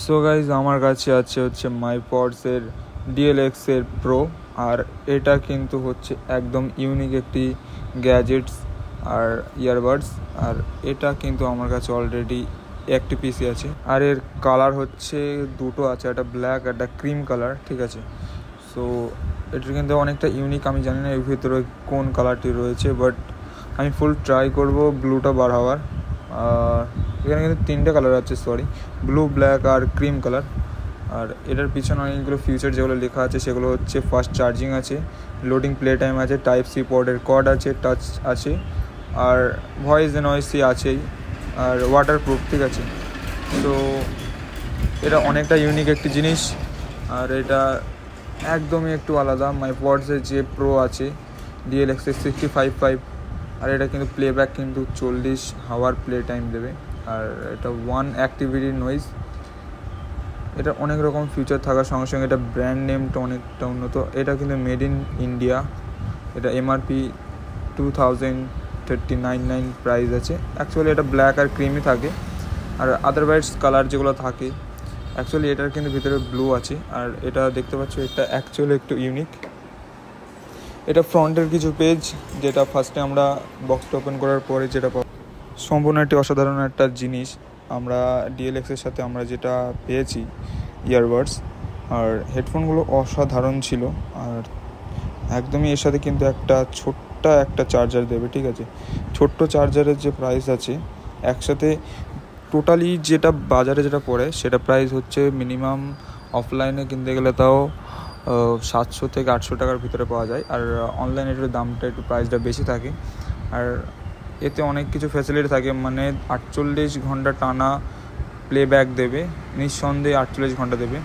So guys আমার কাছে আছে হচ্ছে মাইপডসের DLX-এর প্রো, আর এটা কিন্তু হচ্ছে একদম ইউনিক একটি গ্যাজেটস আর ইয়ারবাডস। আর এটা কিন্তু আমার কাছে অলরেডি একটি পিসি আছে, আর এর কালার হচ্ছে দুটো আছে, একটা ব্ল্যাক একটা ক্রিম কালার, ঠিক আছে। সো এটা কিন্তু অনেকটা ইউনিক। আমি জানি না এর ভিতরে কোন কালারটি রয়েছে, বাট আমি ফুল ট্রাই করব ব্লুটা বার হওয়ার। এখানে কিন্তু তিনটে কালার আছে, ব্লু, ব্ল্যাক আর ক্রিম কালার। আর এটার পিছনে অনেকগুলো ফিচার যেগুলো লেখা আছে সেগুলো হচ্ছে ফাস্ট চার্জিং আছে, লোডিং প্লে টাইম আছে, টাইপ-সি পোর্টের কর্ড আছে, টাচ আছে, আর ভয়েস নয়েসি আছেই, আর ওয়াটারপ্রুফ, ঠিক আছে। তো এটা অনেকটা ইউনিক একটি জিনিস, আর এটা একদমই একটু আলাদা। মাইপডসের যে প্রো আছে DLX-এর 655, আর এটা কিন্তু প্লেব্যাক কিন্তু 40 আওয়ার প্লে টাইম দেবে, আর এটা 1 অ্যাক্টিভিটি নয়েজ। এটা অনেক রকম ফিচার থাকার সঙ্গে সঙ্গে এটা ব্র্যান্ড নেমটা অনেকটা উন্নত। এটা কিন্তু মেড ইন ইন্ডিয়া। এটা MRP 2039 প্রাইস আছে। অ্যাকচুয়ালি এটা ব্ল্যাক আর ক্রিমই থাকে, আর আদারওয়াইজ কালার যেগুলো থাকে অ্যাকচুয়ালি এটার কিন্তু ভিতরে ব্লু আছে। আর এটা দেখতে পাচ্ছ, এটা অ্যাকচুয়ালি একটু ইউনিক। এটা ফ্রন্টের কিছু পেজ, যেটা ফার্স্টে আমরা বক্সটা ওপেন করার পরে যেটা পাবো, সম্পূর্ণ একটি অসাধারণ একটা জিনিস। আমরা DLX-এর সাথে আমরা যেটা পেয়েছি ইয়ারবাডস আর হেডফোনগুলো অসাধারণ ছিল, আর একদমই এর সাথে কিন্তু একটা চার্জার দেবে, ঠিক আছে। ছোট্ট চার্জারের যে প্রাইস আছে একসাথে টোটালি যেটা বাজারে যেটা পড়ে সেটা প্রাইস হচ্ছে মিনিমাম অফলাইনে কিনতে গেলে তাও 700 থেকে 800 টাকার ভিতরে পাওয়া যায়, আর অনলাইনে এটার দামটা একটু প্রাইসটা বেশি থাকে। আর এতে অনেক কিছু ফ্যাসিলিটি থাকে, মানে 48 ঘন্টা টানা প্লেব্যাক দেবে, নিঃসন্দেহে 48 ঘন্টা দেবে।